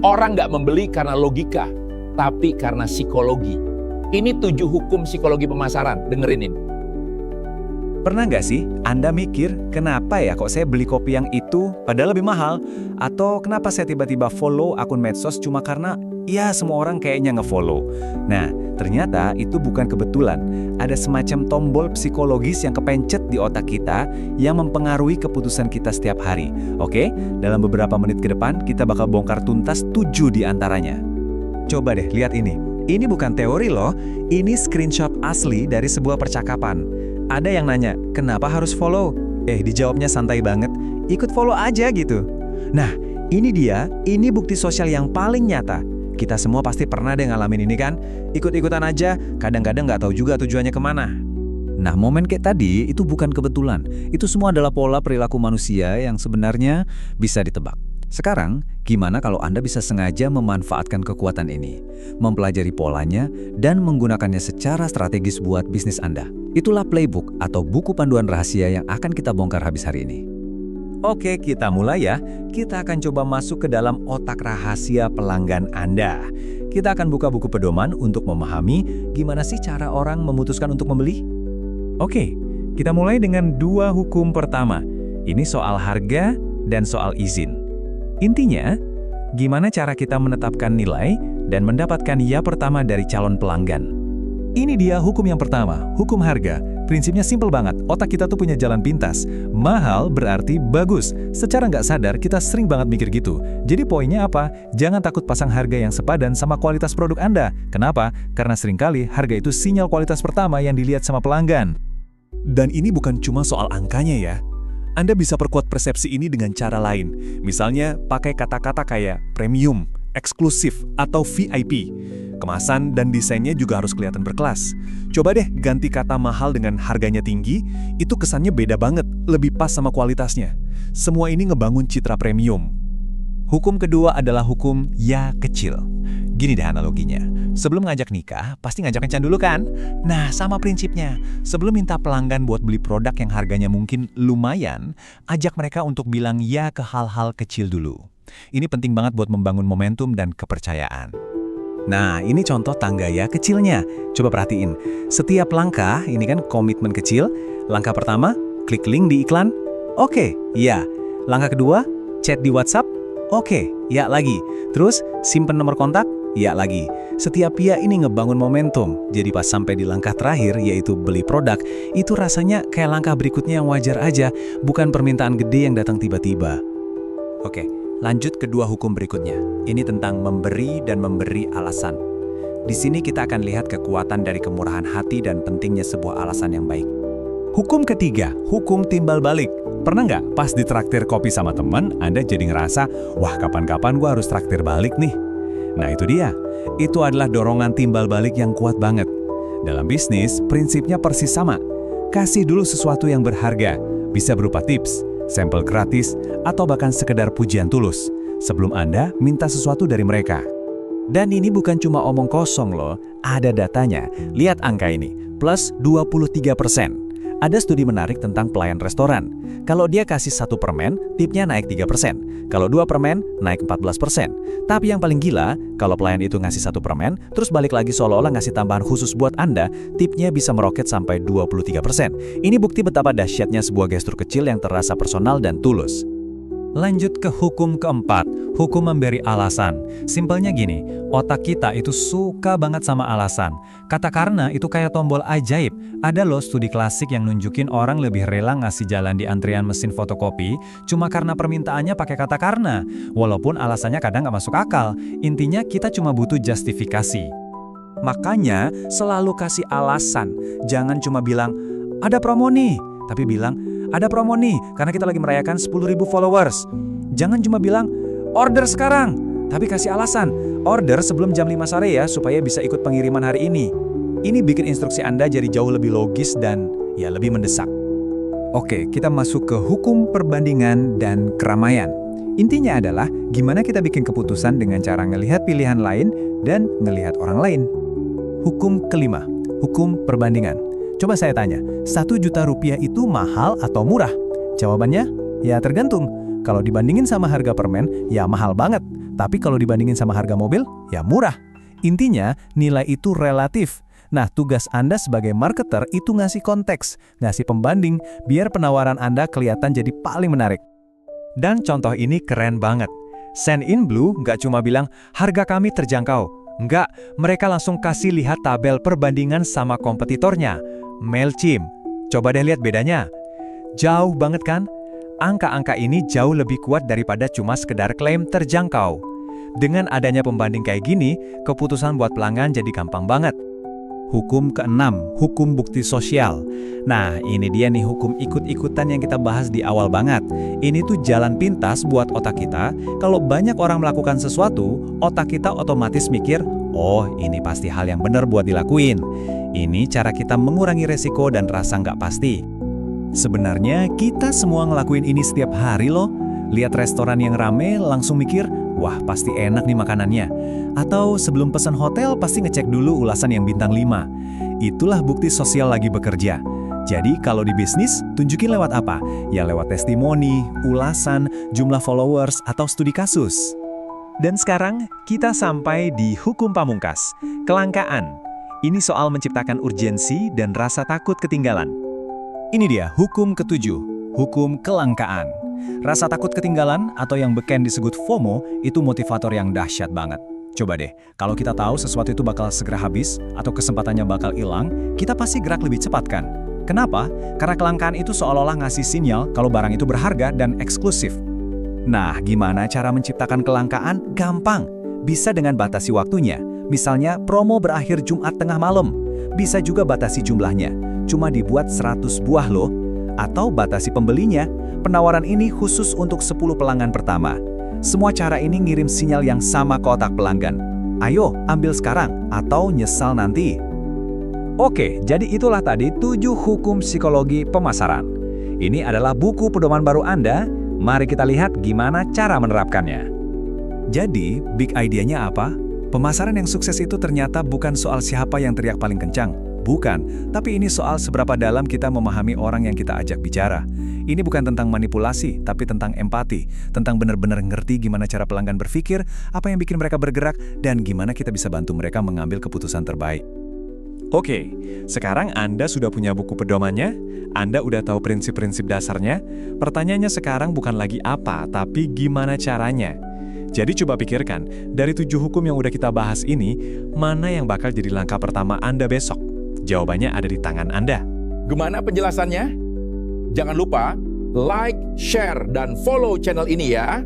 Orang nggak membeli karena logika, tapi karena psikologi. Ini 7 hukum psikologi pemasaran, dengerin ini. Pernah nggak sih Anda mikir, kenapa ya kok saya beli kopi yang itu padahal lebih mahal? Atau kenapa saya tiba-tiba follow akun medsos cuma karena ya semua orang kayaknya nge-follow? Nah, ternyata itu bukan kebetulan. Ada semacam tombol psikologis yang kepencet di otak kita yang mempengaruhi keputusan kita setiap hari. Oke, dalam beberapa menit ke depan kita bakal bongkar tuntas 7 di antaranya. Coba deh lihat ini. Ini bukan teori loh, ini screenshot asli dari sebuah percakapan. Ada yang nanya, kenapa harus follow? Dijawabnya santai banget, ikut follow aja gitu. Nah, ini dia, ini bukti sosial yang paling nyata. Kita semua pasti pernah deh ngalamin ini kan? Ikut-ikutan aja, kadang-kadang nggak tahu juga tujuannya kemana. Nah, momen kayak tadi itu bukan kebetulan. Itu semua adalah pola perilaku manusia yang sebenarnya bisa ditebak. Sekarang, gimana kalau Anda bisa sengaja memanfaatkan kekuatan ini, mempelajari polanya, dan menggunakannya secara strategis buat bisnis Anda? Itulah playbook atau buku panduan rahasia yang akan kita bongkar habis hari ini. Oke, kita mulai ya. Kita akan coba masuk ke dalam otak rahasia pelanggan Anda. Kita akan buka buku pedoman untuk memahami gimana sih cara orang memutuskan untuk membeli. Oke, kita mulai dengan 2 hukum pertama. Ini soal harga dan soal izin. Intinya, gimana cara kita menetapkan nilai dan mendapatkan ya pertama dari calon pelanggan. Ini dia hukum yang pertama, hukum harga. Prinsipnya simpel banget, otak kita tuh punya jalan pintas. Mahal berarti bagus. Secara nggak sadar, kita sering banget mikir gitu. Jadi poinnya apa? Jangan takut pasang harga yang sepadan sama kualitas produk Anda. Kenapa? Karena seringkali harga itu sinyal kualitas pertama yang dilihat sama pelanggan. Dan ini bukan cuma soal angkanya ya. Anda bisa perkuat persepsi ini dengan cara lain. Misalnya, pakai kata-kata kayak premium, eksklusif, atau VIP. Kemasan dan desainnya juga harus kelihatan berkelas. Coba deh ganti kata mahal dengan harganya tinggi, itu kesannya beda banget, lebih pas sama kualitasnya. Semua ini ngebangun citra premium. Hukum kedua adalah hukum ya kecil. Gini deh analoginya, sebelum ngajak nikah, pasti ngajak kencan dulu kan? Nah, sama prinsipnya. Sebelum minta pelanggan buat beli produk yang harganya mungkin lumayan, ajak mereka untuk bilang ya ke hal-hal kecil dulu. Ini penting banget buat membangun momentum dan kepercayaan. Nah, ini contoh tangga ya kecilnya. Coba perhatiin, setiap langkah, ini kan komitmen kecil. Langkah pertama, klik link di iklan. Oke, ya. Langkah kedua, chat di WhatsApp. Oke, ya lagi. Terus, simpen nomor kontak. Ya lagi, setiap ya ini ngebangun momentum. Jadi pas sampai di langkah terakhir, yaitu beli produk, itu rasanya kayak langkah berikutnya yang wajar aja, bukan permintaan gede yang datang tiba-tiba. Oke, lanjut ke 2 hukum berikutnya. Ini tentang memberi dan memberi alasan. Di sini kita akan lihat kekuatan dari kemurahan hati dan pentingnya sebuah alasan yang baik. Hukum ketiga, hukum timbal balik. Pernah nggak pas ditraktir kopi sama teman, Anda jadi ngerasa, wah kapan-kapan gua harus traktir balik nih? Nah itu dia, itu adalah dorongan timbal balik yang kuat banget. Dalam bisnis, prinsipnya persis sama. Kasih dulu sesuatu yang berharga, bisa berupa tips, sampel gratis, atau bahkan sekedar pujian tulus, sebelum Anda minta sesuatu dari mereka. Dan ini bukan cuma omong kosong loh, ada datanya. Lihat angka ini, plus 23%. Ada studi menarik tentang pelayan restoran. Kalau dia kasih 1 permen, tipnya naik 3%. Kalau 2 permen, naik 14%. Tapi yang paling gila, kalau pelayan itu ngasih 1 permen, terus balik lagi seolah-olah ngasih tambahan khusus buat Anda, tipnya bisa meroket sampai 23%. Ini bukti betapa dahsyatnya sebuah gestur kecil yang terasa personal dan tulus. Lanjut ke hukum keempat, hukum memberi alasan. Simpelnya gini, otak kita itu suka banget sama alasan. Kata karena itu kayak tombol ajaib. Ada loh studi klasik yang nunjukin orang lebih rela ngasih jalan di antrian mesin fotokopi cuma karena permintaannya pakai kata karena. Walaupun alasannya kadang nggak masuk akal. Intinya kita cuma butuh justifikasi. Makanya selalu kasih alasan. Jangan cuma bilang, ada promo nih. Tapi bilang, ada promo nih, karena kita lagi merayakan 10.000 followers. Jangan cuma bilang, order sekarang. Tapi kasih alasan, order sebelum jam 5 sore ya, supaya bisa ikut pengiriman hari ini. Ini bikin instruksi Anda jadi jauh lebih logis dan ya lebih mendesak. Oke, kita masuk ke hukum perbandingan dan keramaian. Intinya adalah, gimana kita bikin keputusan dengan cara ngelihat pilihan lain dan ngelihat orang lain. Hukum kelima, hukum perbandingan. Coba saya tanya, 1 juta rupiah itu mahal atau murah? Jawabannya, ya tergantung. Kalau dibandingin sama harga permen, ya mahal banget. Tapi kalau dibandingin sama harga mobil, ya murah. Intinya, nilai itu relatif. Nah, tugas Anda sebagai marketer itu ngasih konteks, ngasih pembanding, biar penawaran Anda kelihatan jadi paling menarik. Dan contoh ini keren banget. Sendinblue nggak cuma bilang, harga kami terjangkau. Nggak, mereka langsung kasih lihat tabel perbandingan sama kompetitornya. Mailchimp. Coba deh lihat bedanya. Jauh banget kan? Angka-angka ini jauh lebih kuat daripada cuma sekedar klaim terjangkau. Dengan adanya pembanding kayak gini, keputusan buat pelanggan jadi gampang banget. Hukum keenam, hukum bukti sosial. Nah, ini dia nih hukum ikut-ikutan yang kita bahas di awal banget. Ini tuh jalan pintas buat otak kita. Kalau banyak orang melakukan sesuatu, otak kita otomatis mikir, oh ini pasti hal yang benar buat dilakuin. Ini cara kita mengurangi resiko dan rasa nggak pasti. Sebenarnya kita semua ngelakuin ini setiap hari loh. Lihat restoran yang rame langsung mikir, wah pasti enak nih makanannya. Atau sebelum pesan hotel pasti ngecek dulu ulasan yang bintang 5. Itulah bukti sosial lagi bekerja. Jadi kalau di bisnis, tunjukin lewat apa? Ya lewat testimoni, ulasan, jumlah followers, atau studi kasus. Dan sekarang kita sampai di hukum pamungkas, kelangkaan. Ini soal menciptakan urgensi dan rasa takut ketinggalan. Ini dia hukum ketujuh, hukum kelangkaan. Rasa takut ketinggalan atau yang beken disebut FOMO itu motivator yang dahsyat banget. Coba deh, kalau kita tahu sesuatu itu bakal segera habis atau kesempatannya bakal hilang, kita pasti gerak lebih cepat kan? Kenapa? Karena kelangkaan itu seolah-olah ngasih sinyal kalau barang itu berharga dan eksklusif. Nah, gimana cara menciptakan kelangkaan? Gampang. Bisa dengan batasi waktunya. Misalnya, promo berakhir Jumat tengah malam. Bisa juga batasi jumlahnya. Cuma dibuat 100 buah loh. Atau batasi pembelinya. Penawaran ini khusus untuk 10 pelanggan pertama. Semua cara ini ngirim sinyal yang sama ke otak pelanggan. Ayo, ambil sekarang atau nyesal nanti. Oke, jadi itulah tadi 7 hukum psikologi pemasaran. Ini adalah buku pedoman baru Anda. Mari kita lihat gimana cara menerapkannya. Jadi, big idea-nya apa? Pemasaran yang sukses itu ternyata bukan soal siapa yang teriak paling kencang. Bukan, tapi ini soal seberapa dalam kita memahami orang yang kita ajak bicara. Ini bukan tentang manipulasi, tapi tentang empati, tentang benar-benar ngerti gimana cara pelanggan berpikir, apa yang bikin mereka bergerak, dan gimana kita bisa bantu mereka mengambil keputusan terbaik. Oke, sekarang Anda sudah punya buku pedomannya, Anda udah tahu prinsip-prinsip dasarnya, pertanyaannya sekarang bukan lagi apa, tapi gimana caranya. Jadi coba pikirkan, dari 7 hukum yang udah kita bahas ini, mana yang bakal jadi langkah pertama Anda besok? Jawabannya ada di tangan Anda. Gimana penjelasannya? Jangan lupa like, share, dan follow channel ini ya.